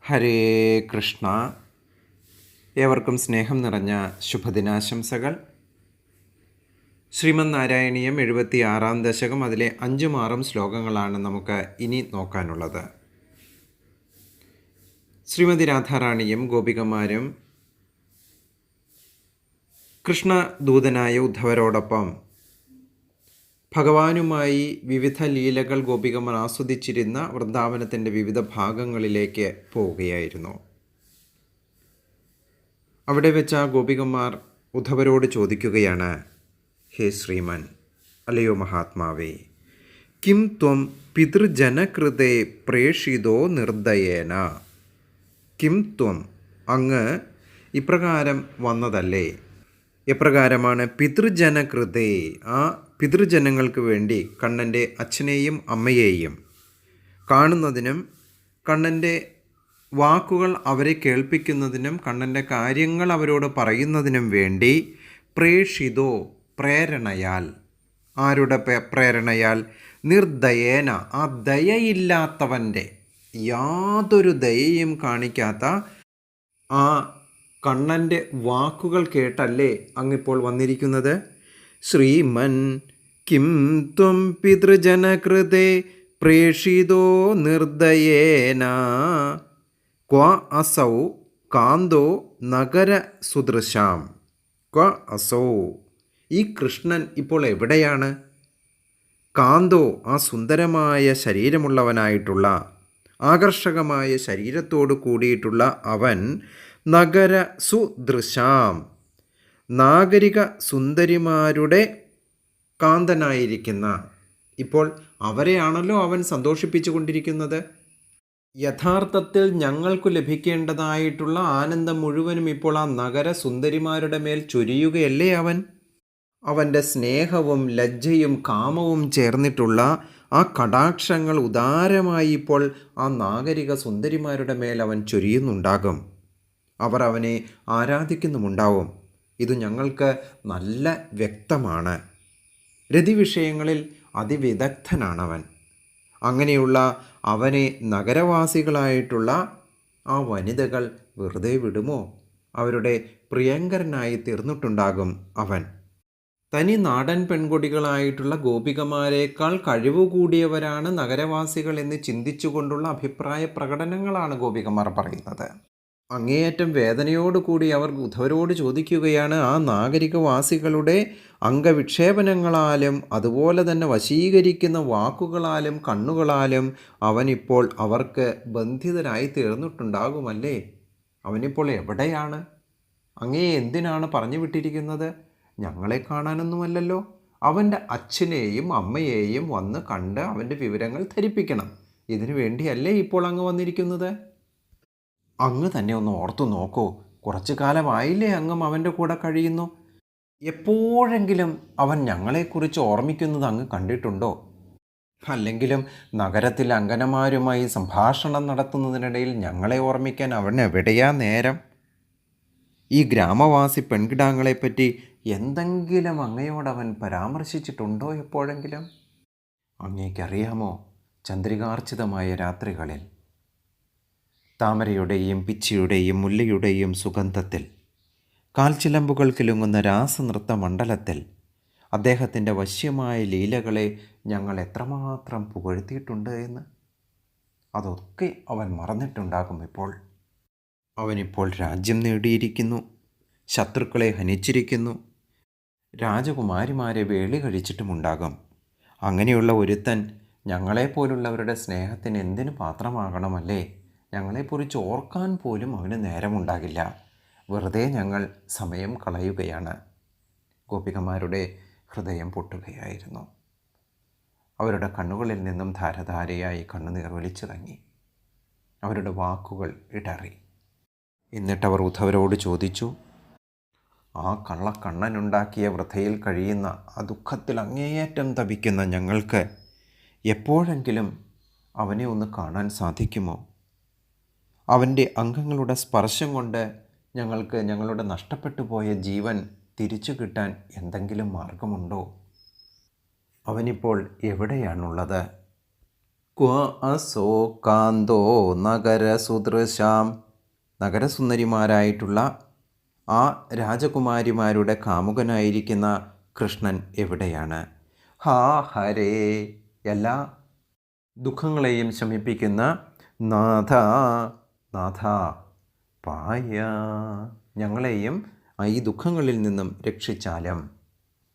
ഹരേ കൃഷ്ണ. ഏവർക്കും സ്നേഹം നിറഞ്ഞ ശുഭദിനാശംസകൾ. ശ്രീമദ് നാരായണീയം 76-ാം ദശകം, അതിലെ 5ഉം 6ഉം ശ്ലോകങ്ങളാണ് നമുക്ക് ഇനി നോക്കാനുള്ളത്. ശ്രീമതി രാധാറാണിയും ഗോപികമാരും കൃഷ്ണദൂതനായ ഉദ്ധവരോടൊപ്പം ഭഗവാനുമായി വിവിധ ലീലകൾ ഗോപികമാർ ആസ്വദിച്ചിരുന്ന വൃന്ദാവനത്തിൻ്റെ വിവിധ ഭാഗങ്ങളിലേക്ക് പോവുകയായിരുന്നു. അവിടെ വെച്ച് ആ ഗോപികമാർ ഉദ്ധവരോട് ചോദിക്കുകയാണ്, ഹേ ശ്രീമൻ, അല്ലയോ മഹാത്മാവേ, കിം ത്വം പിതൃജനകൃതേ പ്രേഷിതോ നിർദ്ദയേന. കിം ത്വം, അങ്ങ് ഇപ്രകാരം വന്നതല്ലേ? എപ്രകാരമാണ്? പിതൃജനകൃതേ, ആ പിതൃജനങ്ങൾക്ക് വേണ്ടി കണ്ണൻ്റെ അച്ഛനെയും അമ്മയെയും കാണുന്നതിനും കണ്ണൻ്റെ വാക്കുകൾ അവരെ കേൾപ്പിക്കുന്നതിനും കണ്ണൻ്റെ കാര്യങ്ങൾ അവരോട് പറയുന്നതിനും വേണ്ടി പ്രേഷിതോ, പ്രേരണയാൽ. ആരുടെ പ്രേരണയാൽ? നിർദ്ദയേന, ആ ദയയില്ലാത്തവൻ്റെ, യാതൊരു ദയയും കാണിക്കാത്ത ആ കണ്ണൻ്റെ വാക്കുകൾ കേട്ടല്ലേ അങ്ങിപ്പോൾ വന്നിരിക്കുന്നത്? ശ്രീമൻ കിം ത്വം പിതൃജനകൃതേ പ്രേഷിതോ നിർദ്ദയേന ക്വ അസൗ കാന്തോ നഗര സുദൃശാം. ക്വ അസൗ, ഈ കൃഷ്ണൻ ഇപ്പോൾ എവിടെയാണ്? കാന്തോ, ആ സുന്ദരമായ ശരീരമുള്ളവനായിട്ടുള്ള, ആകർഷകമായ ശരീരത്തോട് കൂടിയിട്ടുള്ള അവൻ, നഗര സുദൃശാം, നാഗരിക സുന്ദരിമാരുടെ കാന്തനായിരിക്കുന്ന, ഇപ്പോൾ അവരെയാണല്ലോ അവൻ സന്തോഷിപ്പിച്ചു കൊണ്ടിരിക്കുന്നത്. യഥാർത്ഥത്തിൽ ഞങ്ങൾക്ക് ലഭിക്കേണ്ടതായിട്ടുള്ള ആനന്ദം മുഴുവനും ഇപ്പോൾ ആ നഗര സുന്ദരിമാരുടെ മേൽ ചൊരിയുകയല്ലേ അവൻ? അവൻ്റെ സ്നേഹവും ലജ്ജയും കാമവും ചേർന്നിട്ടുള്ള ആ കടാക്ഷങ്ങൾ ഉദാരമായി ഇപ്പോൾ ആ നാഗരിക സുന്ദരിമാരുടെ മേൽ അവൻ ചൊരിയുന്നുണ്ടാകും. അവർ അവനെ ആരാധിക്കുന്നുമുണ്ടാവും. ഇത് ഞങ്ങൾക്ക് നല്ല വ്യക്തമാണ്. രതിവിഷയങ്ങളിൽ അതിവിദഗ്ധനാണവൻ. അങ്ങനെയുള്ള അവനെ നഗരവാസികളായിട്ടുള്ള ആ വനിതകൾ വെറുതെ വിടുമോ? അവരുടെ പ്രിയങ്കരനായി തീർന്നിട്ടുണ്ടാകും അവൻ. തനി നാടൻ പെൺകുട്ടികളായിട്ടുള്ള ഗോപികമാരേക്കാൾ കഴിവുകൂടിയവരാണ് നഗരവാസികൾ എന്ന് ചിന്തിച്ചുകൊണ്ടുള്ള അഭിപ്രായ പ്രകടനങ്ങളാണ് ഗോപികമാർ പറയുന്നത്. അങ്ങേയറ്റം വേദനയോടുകൂടി അവർ ഉദ്ധവരോട് ചോദിക്കുകയാണ്, ആ നാഗരികവാസികളുടെ അംഗവിക്ഷേപനങ്ങളാലും അതുപോലെ തന്നെ വശീകരിക്കുന്ന വാക്കുകളാലും കണ്ണുകളാലും അവനിപ്പോൾ അവർക്ക് ബന്ധിതരായി തീർന്നിട്ടുണ്ടാകുമല്ലേ? അവനിപ്പോൾ എവിടെയാണ്? അങ്ങേ എന്തിനാണ് പറഞ്ഞു വിട്ടിരിക്കുന്നത്? ഞങ്ങളെ കാണാനൊന്നുമല്ലല്ലോ. അവൻ്റെ അച്ഛനെയും അമ്മയെയും വന്ന് കണ്ട് അവൻ്റെ വിവരങ്ങൾ ധരിപ്പിക്കണം. ഇതിനു വേണ്ടിയല്ലേ ഇപ്പോൾ അങ്ങ് വന്നിരിക്കുന്നത്? അങ്ങ് തന്നെ ഒന്ന് ഓർത്തു നോക്കൂ. കുറച്ചു കാലമായില്ലേ അങ്ങും അവൻ്റെ കൂടെ കഴിയുന്നു. എപ്പോഴെങ്കിലും അവൻ ഞങ്ങളെക്കുറിച്ച് ഓർമ്മിക്കുന്നത് അങ്ങ് കണ്ടിട്ടുണ്ടോ? അല്ലെങ്കിലും നഗരത്തിൽ അങ്കനമാരുമായി സംഭാഷണം നടത്തുന്നതിനിടയിൽ ഞങ്ങളെ ഓർമ്മിക്കാൻ അവൻ എവിടെയാ നേരം? ഈ ഗ്രാമവാസി പെൺകിടാങ്ങളെപ്പറ്റി എന്തെങ്കിലും അങ്ങയോടവൻ പരാമർശിച്ചിട്ടുണ്ടോ എപ്പോഴെങ്കിലും? അങ്ങേക്കറിയാമോ, ചന്ദ്രികാർച്ചിതമായ രാത്രികളിൽ താമരയുടെയും പിച്ചിയുടെയും മുല്ലയുടെയും സുഗന്ധത്തിൽ, കാൽച്ചിലമ്പുകൾ കിലുങ്ങുന്ന രാസനൃത്ത മണ്ഡലത്തിൽ അദ്ദേഹത്തിൻ്റെ വശ്യമായ ലീലകളെ ഞങ്ങൾ എത്രമാത്രം പുകഴ്ത്തിയിട്ടുണ്ട് എന്ന്? അതൊക്കെ അവൻ മറന്നിട്ടുണ്ടാകും ഇപ്പോൾ. അവനിപ്പോൾ രാജ്യം നേടിയിരിക്കുന്നു, ശത്രുക്കളെ ഹനിച്ചിരിക്കുന്നു, രാജകുമാരിമാരെ വേളി കഴിച്ചിട്ടുമുണ്ടാകും. അങ്ങനെയുള്ള ഒരുത്തൻ ഞങ്ങളെപ്പോലുള്ളവരുടെ സ്നേഹത്തിന് എന്തിനു പാത്രമാകണമല്ലേ? ഞങ്ങളെക്കുറിച്ച് ഓർക്കാൻ പോലും അവന് നേരമുണ്ടാകില്ല. വെറുതെ ഞങ്ങൾ സമയം കളയുകയാണ്. ഗോപികമാരുടെ ഹൃദയം പൊട്ടുകയായിരുന്നു. അവരുടെ കണ്ണുകളിൽ നിന്നും ധാരധാരയായി കണ്ണുനീർ ഒലിച്ചിറങ്ങി. അവരുടെ വാക്കുകൾ ഇടറി. എന്നിട്ടവർ ഉദ്ധവരോട് ചോദിച്ചു, ആ കള്ളക്കണ്ണനുണ്ടാക്കിയ വൃഥയിൽ കഴിയുന്ന, ആ ദുഃഖത്തിൽ അങ്ങേയറ്റം തപിക്കുന്ന ഞങ്ങൾക്ക് എപ്പോഴെങ്കിലും അവനെ ഒന്ന് കാണാൻ സാധിക്കുമോ? അവൻ്റെ അംഗങ്ങളുടെ സ്പർശം കൊണ്ട് ഞങ്ങൾക്ക് ഞങ്ങളുടെ നഷ്ടപ്പെട്ടു പോയ ജീവൻ തിരിച്ചു കിട്ടാൻ എന്തെങ്കിലും മാർഗമുണ്ടോ? അവനിപ്പോൾ എവിടെയാണുള്ളത്? ക്വ അസോ കാന്തോ നഗരസുദൃശാം. നഗരസുന്ദരിമാരായിട്ടുള്ള ആ രാജകുമാരിമാരുടെ കാമുകനായിരിക്കുന്ന കൃഷ്ണൻ എവിടെയാണ്? ഹാ ഹരേ, എല്ലാ ദുഃഖങ്ങളെയും ശമിപ്പിക്കുന്ന നാഥ, നാഥ പായ, ഞങ്ങളെയും ഈ ദുഃഖങ്ങളിൽ നിന്നും രക്ഷിച്ചാലും.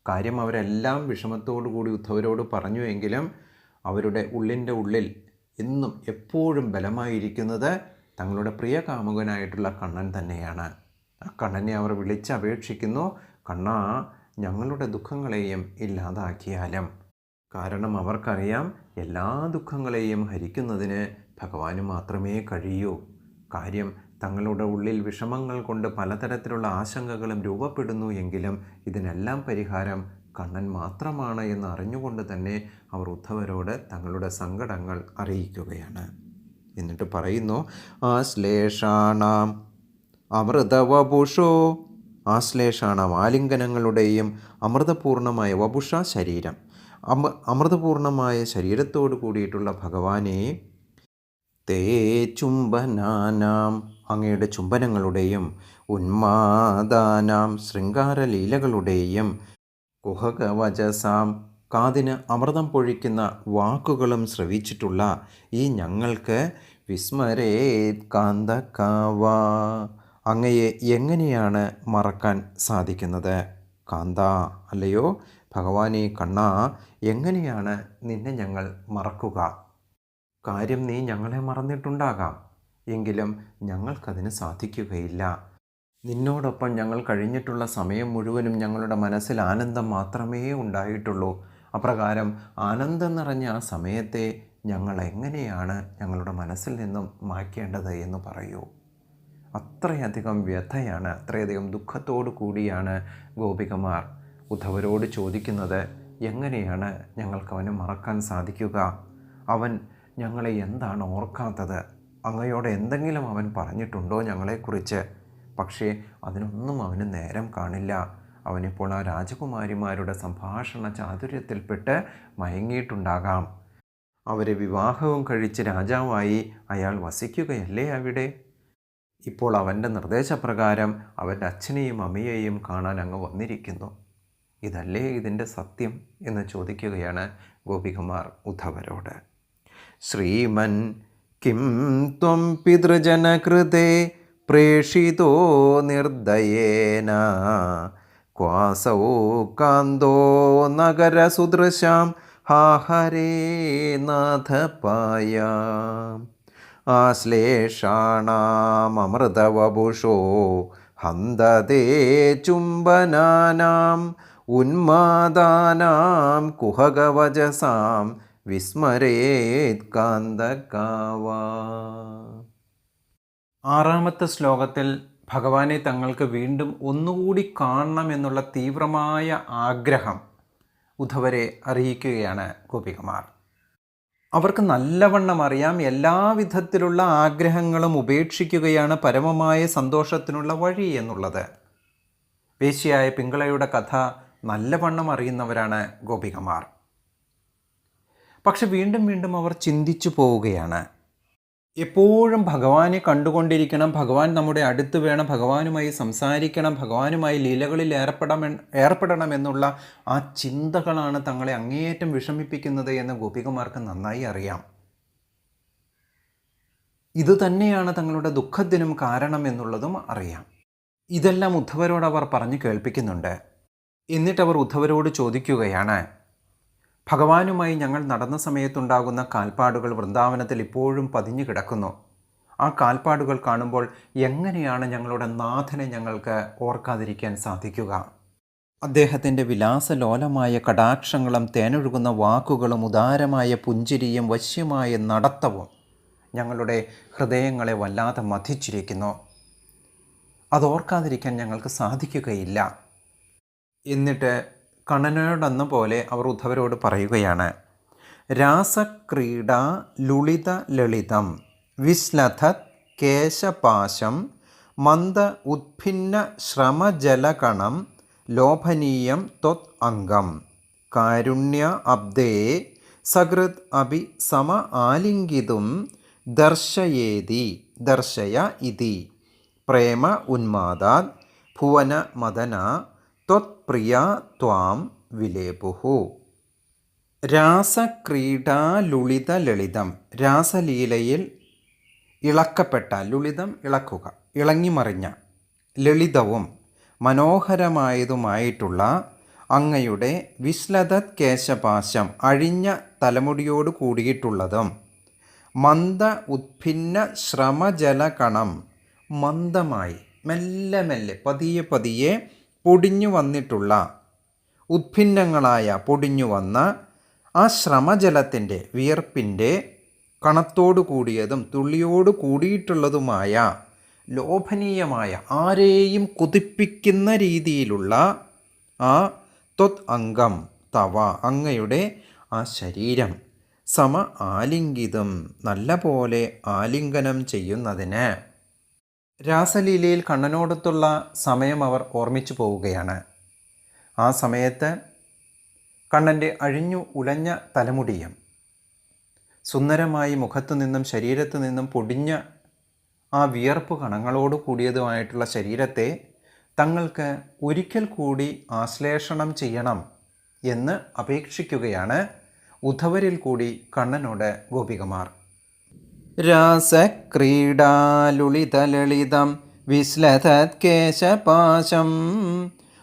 കാര്യം അവരെല്ലാം വിഷമത്തോടു കൂടി ഉദ്ധവരോട് പറഞ്ഞുവെങ്കിലും അവരുടെ ഉള്ളിൻ്റെ ഉള്ളിൽ എന്നും എപ്പോഴും ബലമായിരിക്കുന്നത് തങ്ങളുടെ പ്രിയ കാമുകനായിട്ടുള്ള കണ്ണൻ തന്നെയാണ്. ആ കണ്ണനെ അവർ വിളിച്ചപേക്ഷിക്കുന്നു, കണ്ണാ, ഞങ്ങളുടെ ദുഃഖങ്ങളെയും ഇല്ലാതാക്കിയാലും. കാരണം അവർക്കറിയാം, എല്ലാ ദുഃഖങ്ങളെയും ഹരിക്കുന്നതിന് ഭഗവാന് മാത്രമേ കഴിയൂ. കാര്യം തങ്ങളുടെ ഉള്ളിൽ വിഷമങ്ങൾ കൊണ്ട് പലതരത്തിലുള്ള ആശങ്കകളും രൂപപ്പെടുന്നു എങ്കിലും ഇതിനെല്ലാം പരിഹാരം കണ്ണൻ മാത്രമാണ് എന്ന് അറിഞ്ഞുകൊണ്ട് തന്നെ അവർ ഉദ്ധവരോട് തങ്ങളുടെ സങ്കടങ്ങൾ അറിയിക്കുകയാണ്. എന്നിട്ട് പറയുന്നു, ആശ്ലേഷാണാം അമൃതവപുഷോ. ആശ്ലേഷാണാം, ആലിംഗനങ്ങളുടെയും അമൃതപൂർണമായ വപുഷ, ശരീരം, അമൃതപൂർണമായ ശരീരത്തോട് കൂടിയിട്ടുള്ള ഭഗവാനെ, തേ ചുംബനാനാം, അങ്ങയുടെ ചുംബനങ്ങളുടെയും, ഉന്മാദാനാം, ശൃംഗാരലീലകളുടെയും, കുഹകവചസാം, കാതിന് അമൃതം പൊഴിക്കുന്ന വാക്കുകളും ശ്രവിച്ചിട്ടുള്ള ഈ ഞങ്ങൾക്ക് വിസ്മരേത് കാന്തകാവ, അങ്ങയെ എങ്ങനെയാണ് മറക്കാൻ സാധിക്കുന്നത്? കാന്ത, അല്ലയോ ഭഗവാനെ, കണ്ണാ, എങ്ങനെയാണ് നിന്നെ ഞങ്ങൾ മറക്കുക? കാര്യം നീ ഞങ്ങളെ മറന്നിട്ടുണ്ടാകാം, എങ്കിലും ഞങ്ങൾക്കതിന് സാധിക്കുകയില്ല. നിന്നോടൊപ്പം ഞങ്ങൾ കഴിഞ്ഞിട്ടുള്ള സമയം മുഴുവനും ഞങ്ങളുടെ മനസ്സിൽ ആനന്ദം മാത്രമേ ഉണ്ടായിട്ടുള്ളൂ. അപ്രകാരം ആനന്ദം നിറഞ്ഞ ആ സമയത്തെ ഞങ്ങൾ എങ്ങനെയാണ് ഞങ്ങളുടെ മനസ്സിൽ നിന്നും മായ്ക്കേണ്ടത് എന്ന് പറയൂ. അത്രയധികം വ്യഥയാണ്, അത്രയധികം ദുഃഖത്തോടു കൂടിയാണ് ഗോപികമാർ ഉദ്ധവരോട് ചോദിക്കുന്നത്, എങ്ങനെയാണ് ഞങ്ങൾക്കവനെ മറക്കാൻ സാധിക്കുക? അവൻ ഞങ്ങളെ എന്താണ് ഓർക്കാത്തത്? അങ്ങയോട് എന്തെങ്കിലും അവൻ പറഞ്ഞിട്ടുണ്ടോ ഞങ്ങളെക്കുറിച്ച്? പക്ഷേ അതിനൊന്നും അവന് നേരം കാണില്ല. അവനിപ്പോൾ ആ രാജകുമാരിമാരുടെ സംഭാഷണ ചാതുര്യത്തിൽപ്പെട്ട് മയങ്ങിയിട്ടുണ്ടാകാം. അവരെ വിവാഹവും കഴിച്ച് രാജാവായി അയാൾ വസിക്കുകയല്ലേ അവിടെ. ഇപ്പോൾ അവൻ്റെ നിർദ്ദേശപ്രകാരം അവൻ്റെ അച്ഛനെയും അമ്മയെയും കാണാൻ അങ്ങ് വന്നിരിക്കുന്നു. ഇതല്ലേ ഇതിൻ്റെ സത്യം എന്ന് ചോദിക്കുകയാണ് ഗോപികമാർ ഉദ്ധവരോട്. ശ്രീമൻ കിം ത്വം പിതൃജനകൃതേ പ്രേഷിതോ നിർദ്ദയേന ക്വാസൗ കാന്തോ നഗരസുദൃശാം ഹാഹരേ നാഥപായ. ആശ്ലേഷാണാമൃതവപുഷോ ഹന്തതേ ചുംബനാനാം ഉന്മാദാനാം കുഹകവചസാം വിസ്മരേത് കാന്തകാവ. ആറാമത്തെ ശ്ലോകത്തിൽ ഭഗവാനെ തങ്ങൾക്ക് വീണ്ടും ഒന്നുകൂടി കാണണമെന്നുള്ള തീവ്രമായ ആഗ്രഹം ഉദ്ധവരെ അറിയിക്കുകയാണ് ഗോപികമാർ. അവർക്ക് നല്ലവണ്ണം അറിയാം, എല്ലാവിധത്തിലുള്ള ആഗ്രഹങ്ങളും ഉപേക്ഷിക്കുകയാണ് പരമമായ സന്തോഷത്തിനുള്ള വഴി എന്നുള്ളത്. വേശ്യയായ പിങ്കളയുടെ കഥ നല്ലവണ്ണം അറിയുന്നവരാണ് ഗോപികമാർ. പക്ഷെ വീണ്ടും വീണ്ടും അവർ ചിന്തിച്ചു പോവുകയാണ്. എപ്പോഴും ഭഗവാനെ കണ്ടുകൊണ്ടിരിക്കണം, ഭഗവാൻ നമ്മുടെ അടുത്ത് വേണം, ഭഗവാനുമായി സംസാരിക്കണം, ഭഗവാനുമായി ലീലകളിൽ ഏർപ്പെടണമെന്നുള്ള ആ ചിന്തകളാണ് തങ്ങളെ അങ്ങേയറ്റം വിഷമിപ്പിക്കുന്നത് എന്ന് ഗോപികമാർക്ക് നന്നായി അറിയാം. ഇതുതന്നെയാണ് തങ്ങളുടെ ദുഃഖത്തിനും കാരണം എന്നുള്ളതും അറിയാം. ഇതെല്ലാം ഉദ്ധവരോട് അവർ പറഞ്ഞു കേൾപ്പിക്കുന്നുണ്ട്. എന്നിട്ടവർ ഉദ്ധവരോട് ചോദിക്കുകയാണ്, ഭഗവാനുമായി ഞങ്ങൾ നടന്ന സമയത്തുണ്ടാകുന്ന കാൽപ്പാടുകൾ വൃന്ദാവനത്തിൽ ഇപ്പോഴും പതിഞ്ഞു കിടക്കുന്നു. ആ കാൽപ്പാടുകൾ കാണുമ്പോൾ എങ്ങനെയാണ് ഞങ്ങളുടെ നാഥനെ ഞങ്ങൾക്ക് ഓർക്കാതിരിക്കാൻ സാധിക്കുക? അദ്ദേഹത്തിൻ്റെ വിലാസലോലമായ കടാക്ഷങ്ങളും തേനൊഴുകുന്ന വാക്കുകളും ഉദാരമായ പുഞ്ചിരിയും വശ്യമായ നടത്തവും ഞങ്ങളുടെ ഹൃദയങ്ങളെ വല്ലാതെ മഥിച്ചിരിക്കുന്നു. അതോർക്കാതിരിക്കാൻ ഞങ്ങൾക്ക് സാധിക്കുകയില്ല. എന്നിട്ട് കണ്ണനോടെന്ന പോലെ അവർ ഉദ്ധവരോട് പറയുകയാണ്, രാസക്രീഡ ലുളിത ലളിതം വിശ്ലഥത് കേശപാശം മന്ദ ഉത്ഭിന്ന ശ്രമജലകണം ലോഭനീയം ത്വത് അംഗം കാരുണ്യ അബ്ദേ സകൃത് അഭി സമ ആലിംഗിതും ദർശയേതി ദർശയ ഇതി പ്രേമ ഉന്മാദാത് ഭുവന മദന ത്വത്പ്രിയ ത്വാം വിലേപുഹു. രാസക്രീഡാലുളിത ലളിതം. രാസലീലയിൽ ഇളക്കപ്പെട്ട, ലുളിതം ഇളക്കുക, ഇളങ്ങിമറിഞ്ഞ, ലളിതവും മനോഹരമായതുമായിട്ടുള്ള അങ്ങയുടെ വിശ്ലതത് കേശപാശം, അഴിഞ്ഞ തലമുടിയോട് കൂടിയിട്ടുള്ളതും മന്ദ ഉത്ഭിന്ന ശ്രമജലകണം, മന്ദമായി മെല്ലെ മെല്ലെ പതിയെ പതിയെ പൊടിഞ്ഞു വന്നിട്ടുള്ള, ഉത്ഭിന്നങ്ങളായ പൊടിഞ്ഞു വന്ന ആ ശ്രമജലത്തിൻ്റെ, വിയർപ്പിൻ്റെ കണത്തോടു കൂടിയതും തുള്ളിയോട് കൂടിയിട്ടുള്ളതുമായ ലോഭനീയമായ, ആരെയും കൊതിപ്പിക്കുന്ന രീതിയിലുള്ള ആ ത്വത് അംഗം തവ, അങ്ങയുടെ ആ ശരീരം, സമ ആലിംഗിതം, നല്ല പോലെ ആലിംഗനം ചെയ്യുന്നതിന്. രാസലീലയിൽ കണ്ണനോടൊത്തുള്ള സമയം അവർ ഓർമ്മിച്ചു പോവുകയാണ്. ആ സമയത്ത് കണ്ണൻ്റെ അഴിഞ്ഞു ഉലഞ്ഞ തലമുടിയും സുന്ദരമായി മുഖത്തു നിന്നും ശരീരത്തു നിന്നും പൊടിഞ്ഞ ആ വിയർപ്പ് കണങ്ങളോട് കൂടിയതുമായിട്ടുള്ള ശരീരത്തെ തങ്ങൾക്ക് ഒരിക്കൽ കൂടി ആശ്ലേഷണം ചെയ്യണം എന്ന് അപേക്ഷിക്കുകയാണ് ഉദ്ധവരിൽ കൂടി കണ്ണനോട് ഗോപികമാർ. രാസക്രീഡാലുളിതലളിതം വിശ്ലതത് കേശപാശം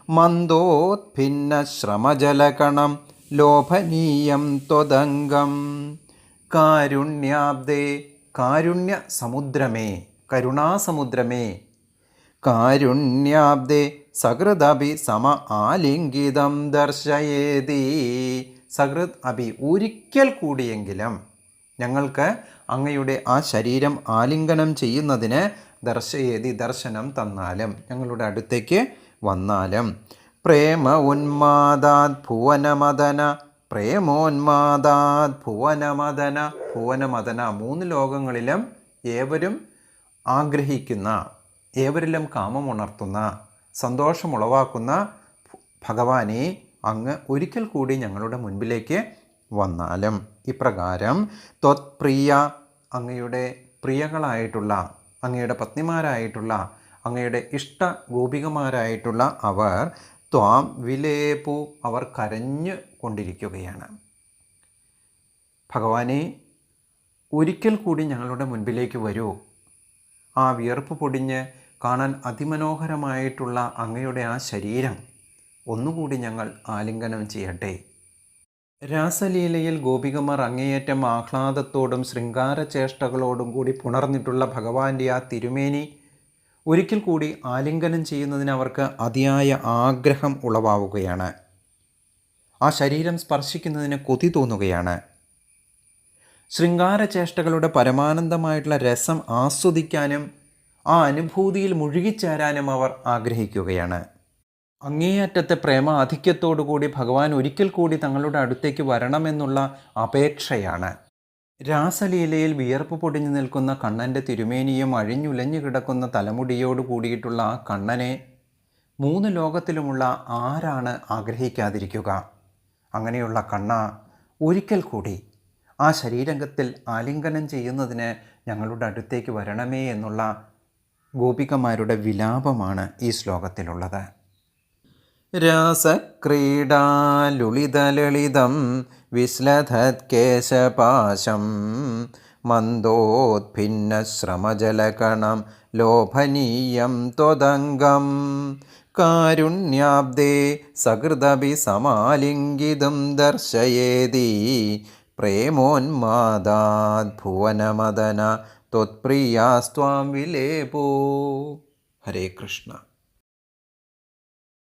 മന്ദോത്ഭിന്ന ശ്രമജലകണം ലോഭനീയം ത്വദംഗം. കാരുണ്യാബ്ദേ, കാരുണ്യ സമുദ്രമേ, കരുണാസമുദ്രമേ, കാരുണ്യാബ്ദേ സകൃദഭി സമ ആലിംഗിതം ദർശയേതി. സകൃത് അഭി, ഒരിക്കൽ കൂടിയെങ്കിലും ഞങ്ങൾക്ക് അങ്ങയുടെ ആ ശരീരം ആലിംഗനം ചെയ്യുന്നതിന് ദർശയേതി, ദർശനം തന്നാലും, ഞങ്ങളുടെ അടുത്തേക്ക് വന്നാലും. പ്രേമ ഉന്മാദാത് ഭുവനമദന, പ്രേമോന്മാദാത് ഭുവനമദന, ഭുവനമദന, മൂന്ന് ലോകങ്ങളിലും ഏവരും ആഗ്രഹിക്കുന്ന, ഏവരിലും കാമമുണർത്തുന്ന, സന്തോഷമുളവാക്കുന്ന ഭഗവാനെ അങ്ങ് ഒരിക്കൽ കൂടി ഞങ്ങളുടെ മുൻപിലേക്ക് വന്നാലും. ഇപ്രകാരം ത്വത്പ്രിയ, അങ്ങയുടെ പ്രിയകളായിട്ടുള്ള, അങ്ങയുടെ പത്നിമാരായിട്ടുള്ള, അങ്ങയുടെ ഇഷ്ട ഗോപികമാരായിട്ടുള്ള അവർ ത്വാം വിലേപു, അവർ കരഞ്ഞു കൊണ്ടിരിക്കുകയാണ്. ഭഗവാനെ ഒരിക്കൽ കൂടി ഞങ്ങളുടെ മുൻപിലേക്ക് വരൂ, ആ വിയർപ്പ് പൊടിഞ്ഞ് കാണാൻ അതിമനോഹരമായിട്ടുള്ള അങ്ങയുടെ ആ ശരീരം ഒന്നുകൂടി ഞങ്ങൾ ആലിംഗനം ചെയ്യട്ടെ. രാസലീലയിൽ ഗോപികമാർ അങ്ങേയറ്റം ആഹ്ലാദത്തോടും ശൃംഗാരചേഷ്ടകളോടും കൂടി പുണർന്നിട്ടുള്ള ഭഗവാന്റെ ആ തിരുമേനി ഒരിക്കൽ കൂടി ആലിംഗനം ചെയ്യുന്നതിന് അവർക്ക് അതിയായ ആഗ്രഹം ഉളവാവുകയാണ്. ആ ശരീരം സ്പർശിക്കുന്നതിന് കൊതി തോന്നുകയാണ്. ശൃംഗാരചേഷ്ടകളുടെ പരമാനന്ദമായിട്ടുള്ള രസം ആസ്വദിക്കാനും ആ അനുഭൂതിയിൽ മുഴുകിച്ചേരാനും അവർ ആഗ്രഹിക്കുകയാണ്. അങ്ങേയറ്റത്തെ പ്രേമ ആധിക്യത്തോടുകൂടി ഭഗവാൻ ഒരിക്കൽ കൂടി തങ്ങളുടെ അടുത്തേക്ക് വരണമെന്നുള്ള അപേക്ഷയാണ്. രാസലീലയിൽ വിയർപ്പ് പൊടിഞ്ഞു നിൽക്കുന്ന കണ്ണൻ്റെ തിരുമേനിയും അഴിഞ്ഞുലഞ്ഞു കിടക്കുന്ന തലമുടിയോട് കൂടിയിട്ടുള്ള ആ കണ്ണനെ മൂന്ന് ലോകത്തിലുമുള്ള ആരാണ് ആഗ്രഹിക്കാതിരിക്കുക? അങ്ങനെയുള്ള കണ്ണ, ഒരിക്കൽ കൂടി ആ ശരീരംഗത്തിൽ ആലിംഗനം ചെയ്യുന്നതിന് ഞങ്ങളുടെ അടുത്തേക്ക് വരണമേ എന്നുള്ള ഗോപികമാരുടെ വിലാപമാണ് ഈ ശ്ലോകത്തിലുള്ളത്. രാസക്രീഡാലുളിതലളിതം വിശ്ലതത് കേശപാശം മന്ദോത്ഭിന്ന ശ്രമജലകണം ലോഭനീയം ത്വദംഗം. കാരുണ്യാബ്ദേ സകൃദഭി സമാലിംഗിതം ദർശയേതി പ്രേമോന്മാദാത് ഭുവനമദന ത്വത്പ്രിയാസ്ത്വാം വിലേപോ. ഹരേ കൃഷ്ണ.